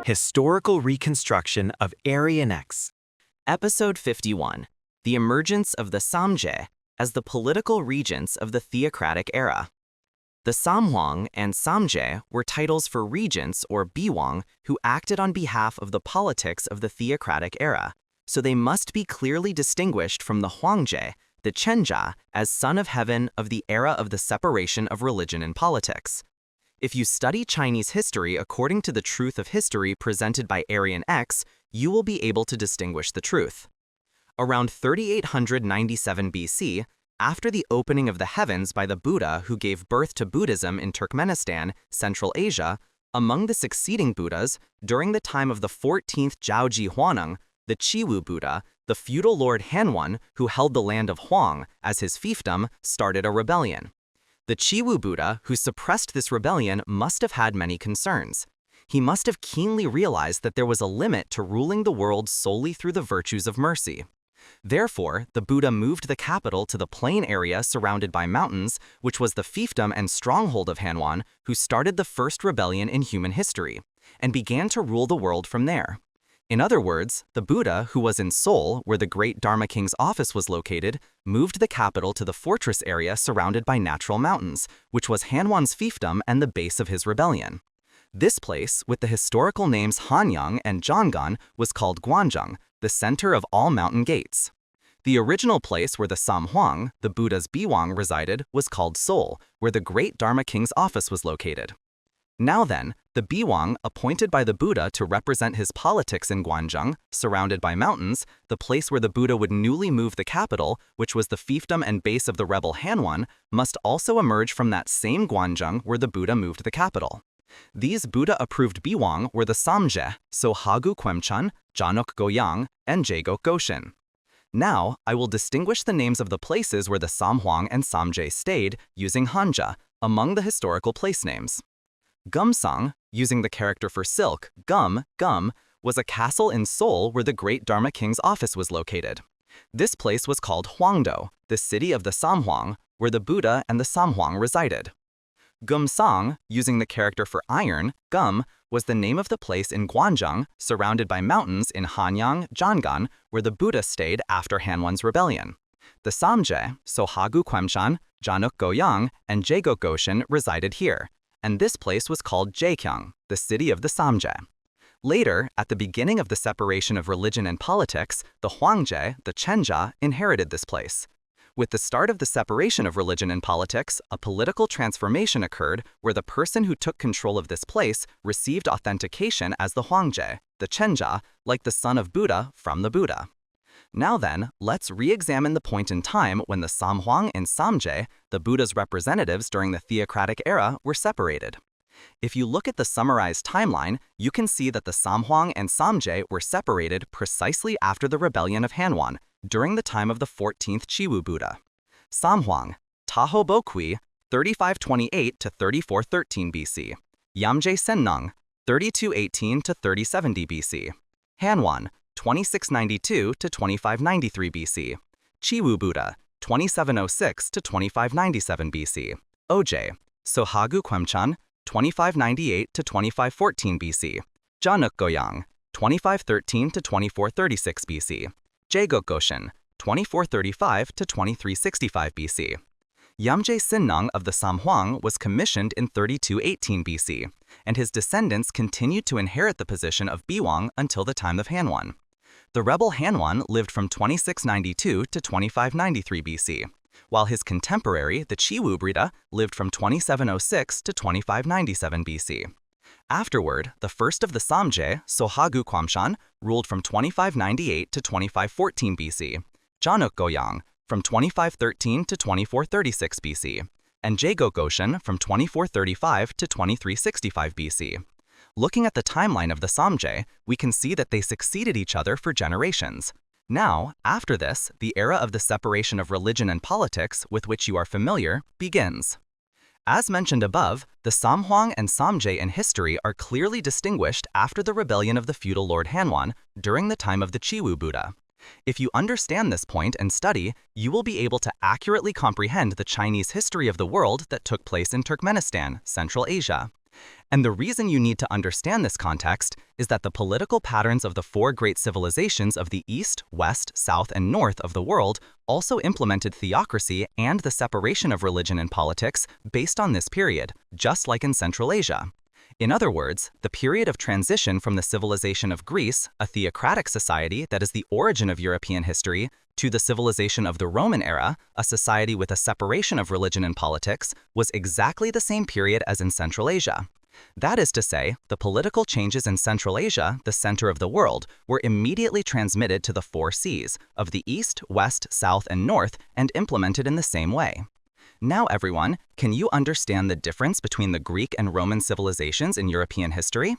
Historical Reconstruction of Aryan-X. Episode 51, The Emergence of the Samje as the Political Regents of the Theocratic Era. The Samhuang and Samje were titles for regents or biwang who acted on behalf of the politics of the theocratic era, so they must be clearly distinguished from the Huangje, the Chenja, as son of heaven of the era of the separation of religion and politics. If you study Chinese history according to the truth of history presented by Aryan-X, you will be able to distinguish the truth. Around 3897 BC, after the opening of the heavens by the Buddha who gave birth to Buddhism in Turkmenistan, Central Asia, among the succeeding Buddhas, during the time of the 14th Zhaoji Huaneng, the Chiwu Buddha, the feudal lord Hanwan, who held the land of Huang as his fiefdom, started a rebellion. The Chiwu Buddha, who suppressed this rebellion, must have had many concerns. He must have keenly realized that there was a limit to ruling the world solely through the virtues of mercy. Therefore, the Buddha moved the capital to the plain area surrounded by mountains, which was the fiefdom and stronghold of Hanwan, who started the first rebellion in human history, and began to rule the world from there. In other words, the Buddha, who was in Seoul, where the great Dharma King's office was located, moved the capital to the fortress area surrounded by natural mountains, which was Hanwan's fiefdom and the base of his rebellion. This place, with the historical names Hanyang and Zhonggan, was called Guanzhong, the center of all mountain gates. The original place where the Samhuang, the Buddha's biwang, resided was called Seoul, where the great Dharma King's office was located. Now then, the biwang, appointed by the Buddha to represent his politics in Guanzhong, surrounded by mountains, the place where the Buddha would newly move the capital, which was the fiefdom and base of the rebel Hanwan, must also emerge from that same Guanzhong where the Buddha moved the capital. These Buddha-approved biwang were the Samje, so Hagu Kwemchan, Janok Goyang, and Jagok Goshen. Now, I will distinguish the names of the places where the Samhuang and Samje stayed using Hanja, among the historical place names. Gumsang, using the character for silk, gum, was a castle in Seoul where the great Dharma King's office was located. This place was called Hwangdo, the city of the Samhuang, where the Buddha and the Samhuang resided. Gumsang, using the character for iron, gum, was the name of the place in Guanzhong, surrounded by mountains in Hanyang, Zhonggan, where the Buddha stayed after Hanwan's rebellion. The Samje, so Hagu Kwemchan, Janok Goyang, and Jagok Goshen resided here, and this place was called Jaekyang, the city of the Samje. Later, at the beginning of the separation of religion and politics, the Huangje, the Chenja, inherited this place. With the start of the separation of religion and politics, a political transformation occurred where the person who took control of this place received authentication as the Huangje, the Chenja, like the son of Buddha, from the Buddha. Now then, let's re-examine the point in time when the Samhuang and Samje, the Buddha's representatives during the theocratic era, were separated. If you look at the summarized timeline, you can see that the Samhuang and Samje were separated precisely after the rebellion of Hanwan, during the time of the 14th Chiwu Buddha. Samhuang, Taho Bokui, 3528 to 3413 BC. Yamje Sennang, 3218 to 3070 BC. Hanwan, 2692 to 2593 BC. Chiwu Buddha, 2706 to 2597 BC. Oj, Sohagu Kwemchan, 2598 to 2514 BC. Janok Goyang, 2513 to 2436 BC. Jagok Goshen, 2435 to 2365 BC. Yamje Sinnang of the Samhuang was commissioned in 3218 BC, and his descendants continued to inherit the position of biwang until the time of Hanwan. The rebel Hanwan lived from 2692 to 2593 BC, while his contemporary, the Chiwu Buddha, lived from 2706 to 2597 BC. Afterward, the first of the Samje, Sohagu Kwemchan, ruled from 2598 to 2514 BC, Janok Goyang from 2513 to 2436 BC, and Jagok Goshen from 2435 to 2365 BC. Looking at the timeline of the Samje, we can see that they succeeded each other for generations. Now, after this, the era of the separation of religion and politics, with which you are familiar, begins. As mentioned above, the Samhuang and Samje in history are clearly distinguished after the rebellion of the feudal Lord Hanwan during the time of the Chiwu Buddha. If you understand this point and study, you will be able to accurately comprehend the Chinese history of the world that took place in Turkmenistan, Central Asia. And the reason you need to understand this context is that the political patterns of the four great civilizations of the East, West, South, and North of the world also implemented theocracy and the separation of religion and politics based on this period, just like in Central Asia. In other words, the period of transition from the civilization of Greece, a theocratic society that is the origin of European history, to the civilization of the Roman era, a society with a separation of religion and politics, was exactly the same period as in Central Asia. That is to say, the political changes in Central Asia, the center of the world, were immediately transmitted to the four seas of the East, West, South, and North and implemented in the same way. Now everyone, can you understand the difference between the Greek and Roman civilizations in European history?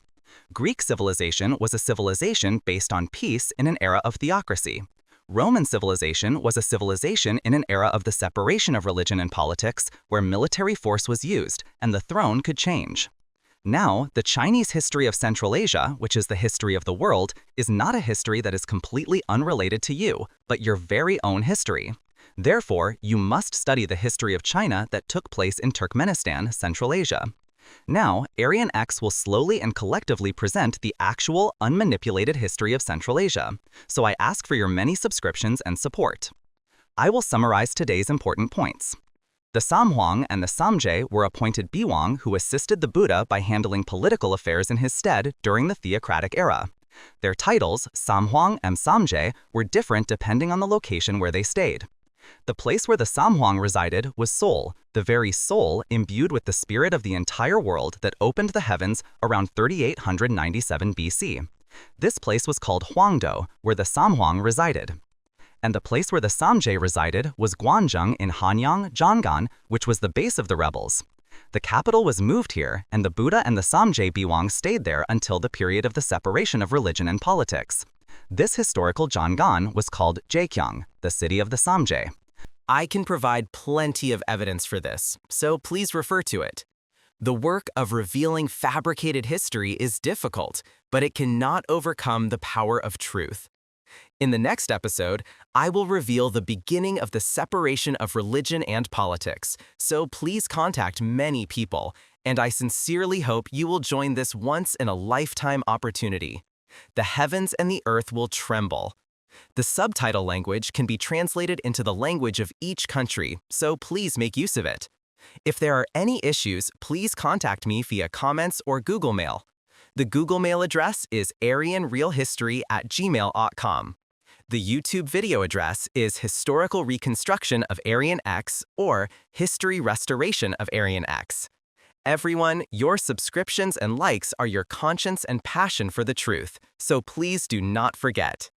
Greek civilization was a civilization based on peace in an era of theocracy. Roman civilization was a civilization in an era of the separation of religion and politics where military force was used and the throne could change. Now, the Chinese history of Central Asia, which is the history of the world, is not a history that is completely unrelated to you, but your very own history. Therefore, you must study the history of China that took place in Turkmenistan, Central Asia. Now, Aryan X will slowly and collectively present the actual, unmanipulated history of Central Asia, so I ask for your many subscriptions and support. I will summarize today's important points. The Samhuang and the Samje were appointed Biwang who assisted the Buddha by handling political affairs in his stead during the theocratic era. Their titles, Samhuang and Samje, were different depending on the location where they stayed. The place where the Samhuang resided was Seoul, the very soul imbued with the spirit of the entire world that opened the heavens around 3897 BC. This place was called Huangdo, where the Samhuang resided. And the place where the Samje resided was Guanzhong in Hanyang, Zhanggan, which was the base of the rebels. The capital was moved here, and the Buddha and the Samje Biwang stayed there until the period of the separation of religion and politics. This historical Zhanggan was called Zhejiang, the city of the Samje. I can provide plenty of evidence for this, so please refer to it. The work of revealing fabricated history is difficult, but it cannot overcome the power of truth. In the next episode, I will reveal the beginning of the separation of religion and politics, so please contact many people, and I sincerely hope you will join this once-in-a-lifetime opportunity. The heavens and the earth will tremble. The subtitle language can be translated into the language of each country, so please make use of it. If there are any issues, please contact me via comments or Google Mail. The Google Mail address is aryanrealhistory@gmail.com. The YouTube video address is Historical Reconstruction of Aryan X or History Restoration of Aryan X. Everyone, your subscriptions and likes are your conscience and passion for the truth, so please do not forget.